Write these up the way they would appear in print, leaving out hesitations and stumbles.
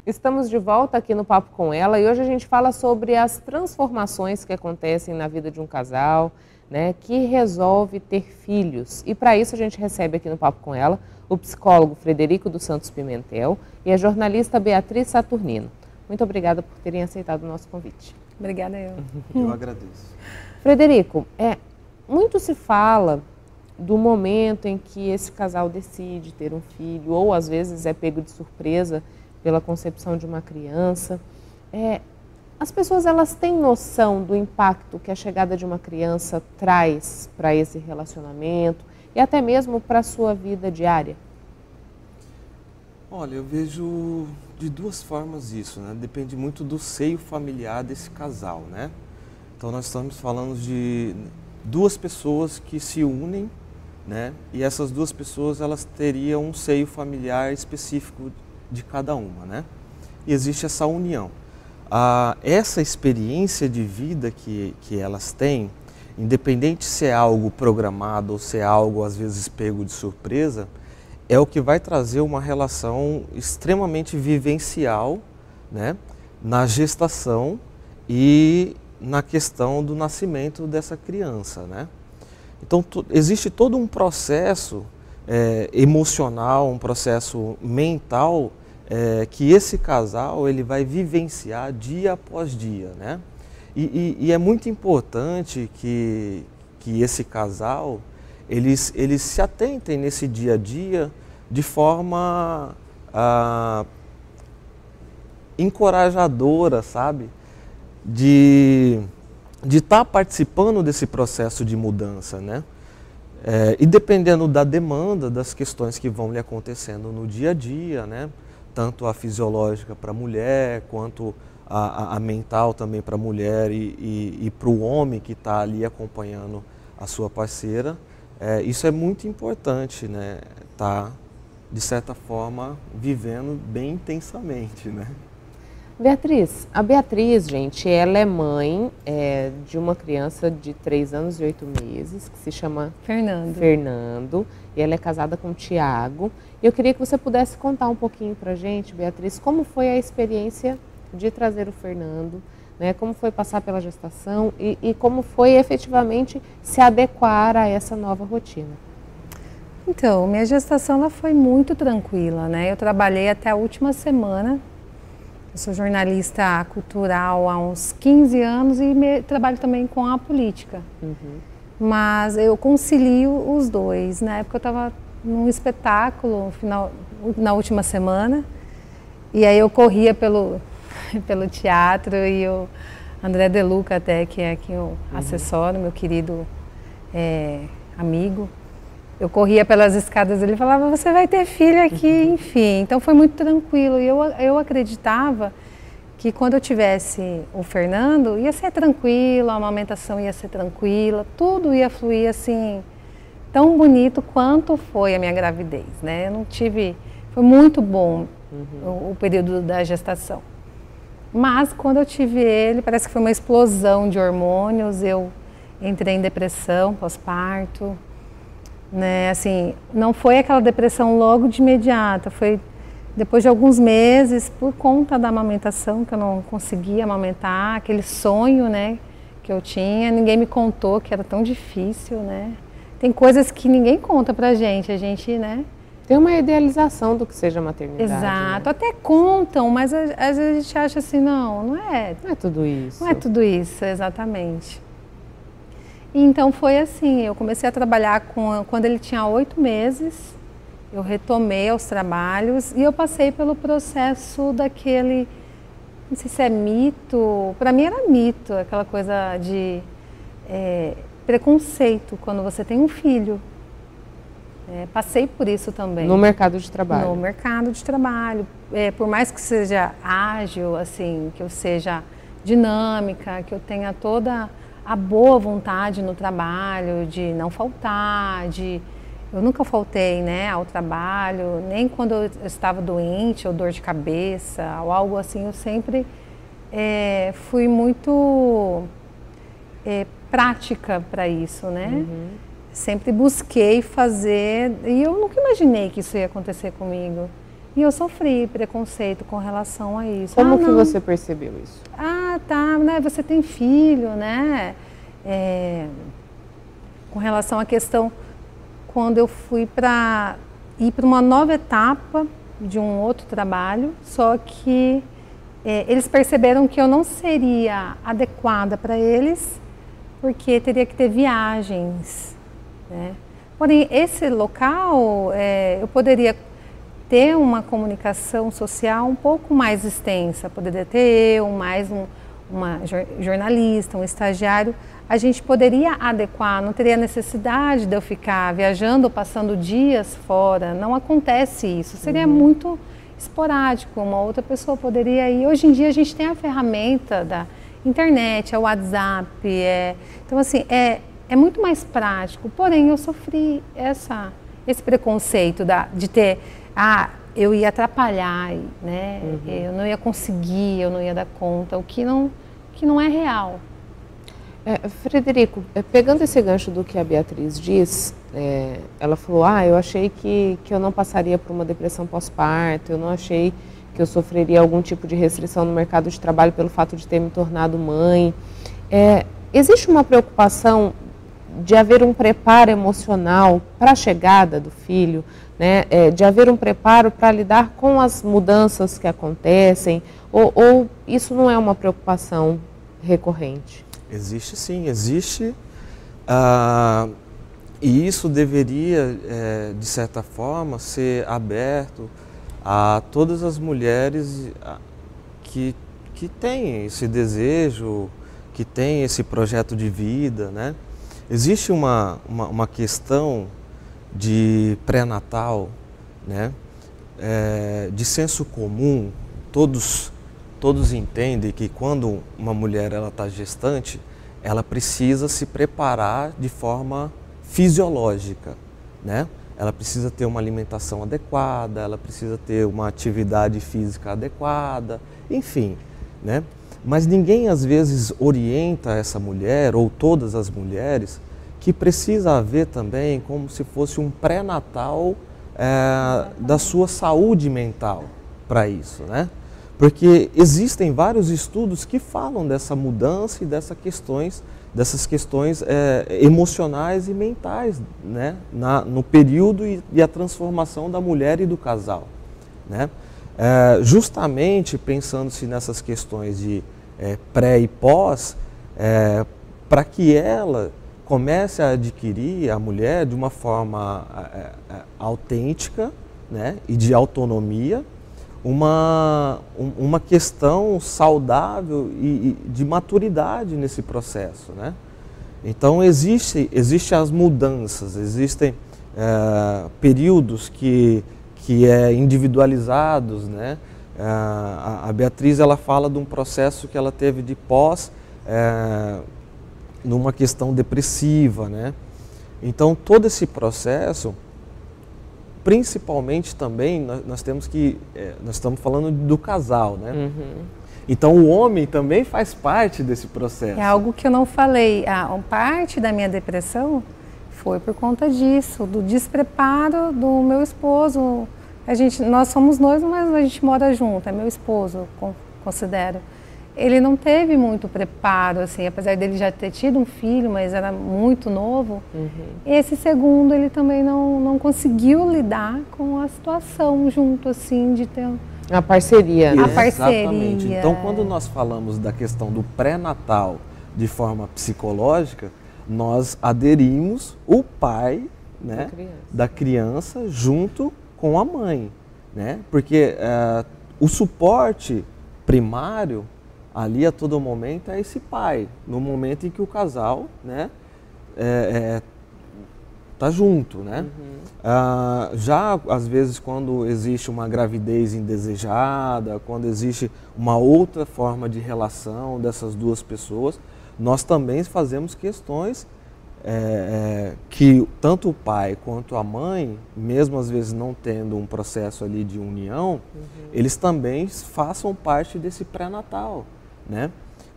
Estamos de volta aqui no Papo com Ela e hoje a gente fala sobre as transformações que acontecem na vida de um casal, né, que resolve ter filhos. E para isso a gente recebe aqui no Papo com Ela o psicólogo Frederico dos Santos Pimentel e a jornalista Beatriz Saturnino. Muito obrigada por terem aceitado o nosso convite. Obrigada eu. Eu agradeço. Frederico, muito se fala do momento em que esse casal decide ter um filho, ou às vezes é pego de surpresa pela concepção de uma criança. As pessoas, elas têm noção do impacto que a chegada de uma criança traz para esse relacionamento e até mesmo para a sua vida diária? Olha, eu vejo de duas formas isso, né? Depende muito do seio familiar desse casal, né? Então nós estamos falando de duas pessoas que se unem, né? E essas duas pessoas, elas teriam um seio familiar específico de cada uma, né? E existe essa união. Essa experiência de vida que elas têm, independente se é algo programado ou se é algo às vezes pego de surpresa, é o que vai trazer uma relação extremamente vivencial, né, na gestação e na questão do nascimento dessa criança, né? Então existe todo um processo emocional, um processo mental que esse casal ele vai vivenciar dia após dia, né? E é muito importante que esse casal eles se atentem nesse dia a dia de forma encorajadora, sabe? De estar participando desse processo de mudança, né? E dependendo da demanda, das questões que vão lhe acontecendo no dia a dia, né? Tanto a fisiológica para a mulher, quanto a mental também para a mulher e para o homem que está ali acompanhando a sua parceira. Isso é muito importante, né? Tá, de certa forma, vivendo bem intensamente, né? Beatriz, a Beatriz, gente, ela é mãe de uma criança de 3 anos e 8 meses, que se chama Fernando, e ela é casada com o Tiago. Eu queria que você pudesse contar um pouquinho pra gente, Beatriz, como foi a experiência de trazer o Fernando, né? Como foi passar pela gestação e como foi efetivamente se adequar a essa nova rotina. Então, minha gestação ela foi muito tranquila, né? Eu trabalhei até a última semana. Eu sou jornalista cultural há uns 15 anos e trabalho também com a política. Uhum. Mas eu concilio os dois. Na época eu estava num espetáculo na última semana e aí eu corria pelo teatro e o André De Luca até, que é aqui o assessoro, meu querido amigo. Eu corria pelas escadas, ele falava, você vai ter filho aqui, enfim. Então foi muito tranquilo. E eu acreditava que quando eu tivesse o Fernando, ia ser tranquilo, a amamentação ia ser tranquila, tudo ia fluir assim, tão bonito quanto foi a minha gravidez, né? Eu não tive... Foi muito bom o período da gestação. Mas quando eu tive ele, parece que foi uma explosão de hormônios, eu entrei em depressão pós-parto. Né, assim, não foi aquela depressão logo de imediata, foi depois de alguns meses, por conta da amamentação, que eu não conseguia amamentar, aquele sonho, né, que eu tinha, ninguém me contou que era tão difícil, né. Tem coisas que ninguém conta pra gente, a gente, né. Tem uma idealização do que seja maternidade. Exato, né? Até contam, mas às vezes a gente acha assim, não é. Não é tudo isso. Não é tudo isso, exatamente. Então foi assim, eu comecei a trabalhar quando ele tinha 8 meses, eu retomei aos trabalhos e eu passei pelo processo daquele, não sei se é mito, para mim era mito, aquela coisa de preconceito quando você tem um filho. Passei por isso também. No mercado de trabalho. No mercado de trabalho. Por mais que seja ágil, assim, que eu seja dinâmica, que eu tenha toda a boa vontade no trabalho, de não faltar, eu nunca faltei, né, ao trabalho, nem quando eu estava doente ou dor de cabeça ou algo assim, eu sempre fui muito prática para isso, né? Sempre busquei fazer e eu nunca imaginei que isso ia acontecer comigo. E eu sofri preconceito com relação a isso. Como que você percebeu isso? Ah, tá, né? Você tem filho, né? Com relação à questão, quando eu fui ir para uma nova etapa de um outro trabalho, só que eles perceberam que eu não seria adequada para eles, porque teria que ter viagens, né? Porém, esse local, eu poderia ter uma comunicação social um pouco mais extensa, poderia ter eu, mais uma jornalista, um estagiário, a gente poderia adequar, não teria necessidade de eu ficar viajando ou passando dias fora, não acontece isso, seria muito esporádico, uma outra pessoa poderia ir. Hoje em dia a gente tem a ferramenta da internet, o WhatsApp, então assim, é muito mais prático, porém eu sofri esse preconceito de ter, eu ia atrapalhar, né? Eu não ia conseguir, eu não ia dar conta, o que não é real. Frederico, pegando esse gancho do que a Beatriz diz, ela falou, eu achei que eu não passaria por uma depressão pós-parto, eu não achei que eu sofreria algum tipo de restrição no mercado de trabalho pelo fato de ter me tornado mãe. Existe uma preocupação de haver um preparo emocional para a chegada do filho, né? De haver um preparo para lidar com as mudanças que acontecem, ou isso não é uma preocupação recorrente? Existe sim, existe, e isso deveria, de certa forma, ser aberto a todas as mulheres que têm esse desejo, que têm esse projeto de vida, né? Existe uma questão de pré-natal, né? De senso comum, todos entendem que quando uma mulher está gestante, ela precisa se preparar de forma fisiológica, né? Ela precisa ter uma alimentação adequada, ela precisa ter uma atividade física adequada, enfim, né? Mas ninguém às vezes orienta essa mulher, ou todas as mulheres, que precisa haver também como se fosse um pré-natal da sua saúde mental para isso, né? Porque existem vários estudos que falam dessa mudança e dessas questões emocionais e mentais, né? No período e a transformação da mulher e do casal, né? Justamente pensando-se nessas questões de pré e pós, para que ela comece a adquirir, a mulher, de uma forma autêntica, né? E de autonomia, uma questão saudável e de maturidade nesse processo, né? Então existem as mudanças, existem períodos que individualizados, né? A Beatriz, ela fala de um processo que ela teve de pós, numa questão depressiva, né? Então todo esse processo, principalmente também, nós estamos falando do casal, né? Uhum. Então o homem também faz parte desse processo. É algo que eu não falei. Parte da minha depressão foi por conta disso, do despreparo do meu esposo. Nós somos noivos, mas a gente mora junto, é meu esposo, considero. Ele não teve muito preparo, assim, apesar dele já ter tido um filho, mas era muito novo. Uhum. Esse segundo, ele também não conseguiu lidar com a situação junto, assim, de ter... A parceria, né? A parceria. Exatamente. Então, quando nós falamos da questão do pré-natal de forma psicológica, nós aderimos o pai, né, da criança junto com a mãe, né? Porque o suporte primário ali a todo momento é esse pai, no momento em que o casal, né, tá junto, né? Uhum. Já às vezes quando existe uma gravidez indesejada, quando existe uma outra forma de relação dessas duas pessoas, nós também fazemos questões que tanto o pai quanto a mãe, mesmo às vezes não tendo um processo ali de união, eles também façam parte desse pré-natal, né?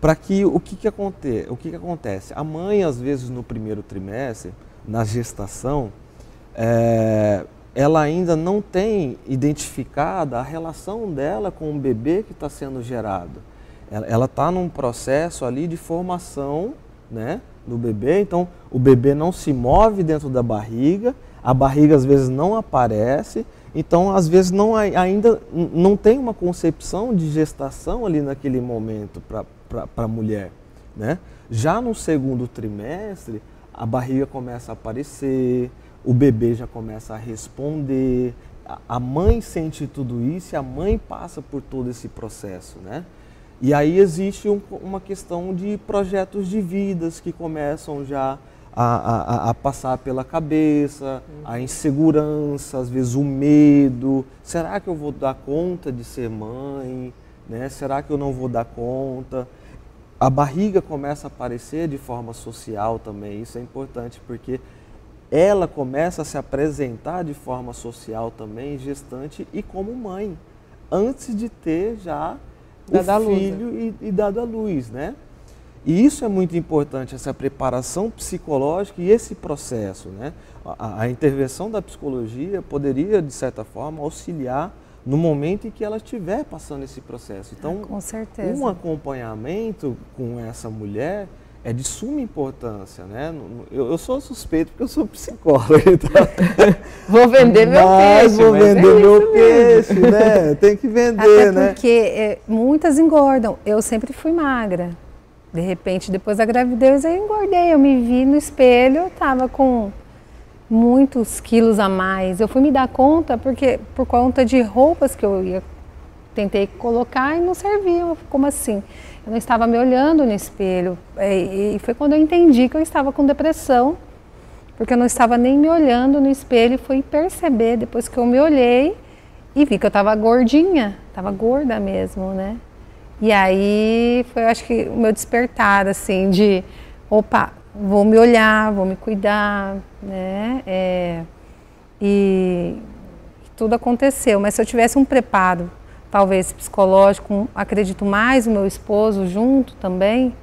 Para que o que acontece? A mãe, às vezes, no primeiro trimestre, na gestação, ela ainda não tem identificada a relação dela com o bebê que está sendo gerado. Ela está num processo ali de formação, né, do bebê, então o bebê não se move dentro da barriga, a barriga às vezes não aparece, então às vezes ainda não tem uma concepção de gestação ali naquele momento para a mulher, né? Já no segundo trimestre, a barriga começa a aparecer, o bebê já começa a responder, a mãe sente tudo isso e a mãe passa por todo esse processo, né? E aí existe uma questão de projetos de vidas que começam já a passar pela cabeça, a insegurança, às vezes o medo. Será que eu vou dar conta de ser mãe? Né? Será que eu não vou dar conta? A barriga começa a aparecer de forma social também, isso é importante porque ela começa a se apresentar de forma social também, gestante e como mãe, antes de ter já o filho e dado à luz, né? E isso é muito importante, essa preparação psicológica e esse processo, né? A intervenção da psicologia poderia, de certa forma, auxiliar no momento em que ela estiver passando esse processo. Então, com certeza, um acompanhamento com essa mulher é de suma importância, né? Eu sou suspeito porque eu sou psicólogo. Então... Vou vender meu peixe. Vou vender meu peixe, né? Tem que vender, até porque muitas engordam. Eu sempre fui magra. De repente, depois da gravidez, eu engordei. Eu me vi no espelho, eu estava com muitos quilos a mais. Eu fui me dar conta porque por conta de roupas que eu tentei colocar e não serviam. Como assim? Eu não estava me olhando no espelho. E foi quando eu entendi que eu estava com depressão, porque eu não estava nem me olhando no espelho e fui perceber depois que eu me olhei e vi que eu estava gordinha, estava gorda mesmo, né? E aí foi, acho que, o meu despertar, assim, de, opa, vou me olhar, vou me cuidar, né? E tudo aconteceu, mas se eu tivesse um preparo, talvez psicológico, acredito mais o meu esposo junto também,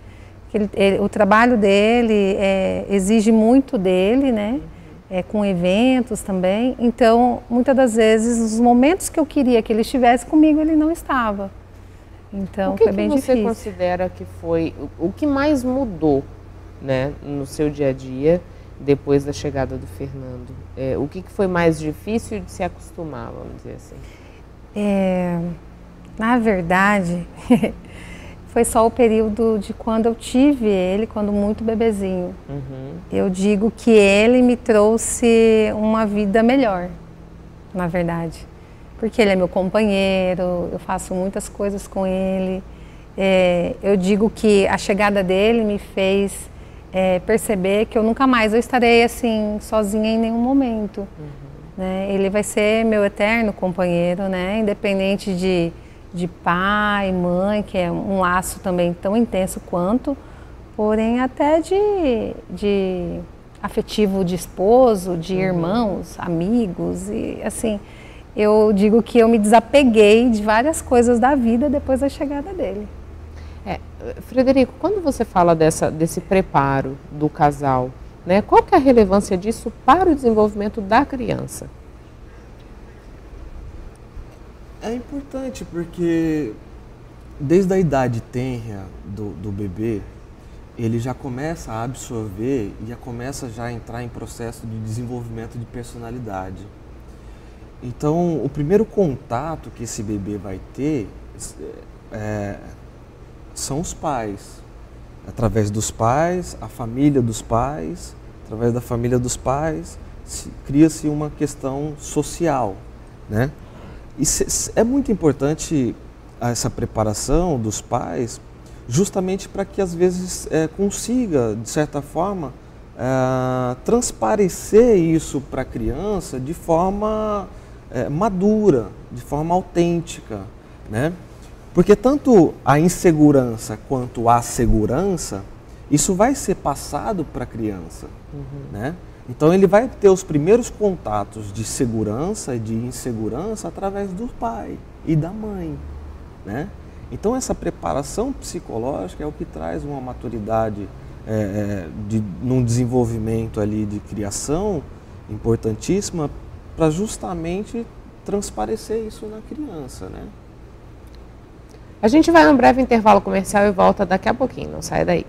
que o trabalho dele exige muito dele, né? Com eventos também, então muitas das vezes os momentos que eu queria que ele estivesse comigo, ele não estava. Então foi bem difícil. O que você considera que foi o que mais mudou, né, no seu dia a dia depois da chegada do Fernando? O que foi mais difícil de se acostumar, vamos dizer assim? Na verdade, foi só o período de quando eu tive ele, quando muito bebezinho. Eu digo que ele me trouxe uma vida melhor, na verdade. Porque ele é meu companheiro, eu faço muitas coisas com ele. Eu digo que a chegada dele me fez perceber que eu nunca mais eu estarei assim, sozinha em nenhum momento. Né? Ele vai ser meu eterno companheiro, né? Independente de pai, mãe, que é um laço também tão intenso quanto, porém até de afetivo de esposo, de irmãos, amigos, e assim, eu digo que eu me desapeguei de várias coisas da vida depois da chegada dele. Frederico, quando você fala desse preparo do casal, né, qual que é a relevância disso para o desenvolvimento da criança? É importante porque desde a idade tenra do bebê, ele já começa a absorver e já começa a entrar em processo de desenvolvimento de personalidade. Então, o primeiro contato que esse bebê vai ter são os pais. Através dos pais, a família dos pais, através da família dos pais, cria-se uma questão social, né? E é muito importante essa preparação dos pais, justamente para que às vezes consiga, de certa forma, transparecer isso para a criança de forma madura, de forma autêntica, né? Porque tanto a insegurança quanto a segurança, isso vai ser passado para a criança, né? Então ele vai ter os primeiros contatos de segurança e de insegurança através do pai e da mãe, né? Então essa preparação psicológica é o que traz uma maturidade num desenvolvimento ali de criação importantíssima para justamente transparecer isso na criança, né? A gente vai num breve intervalo comercial e volta daqui a pouquinho, não sai daí.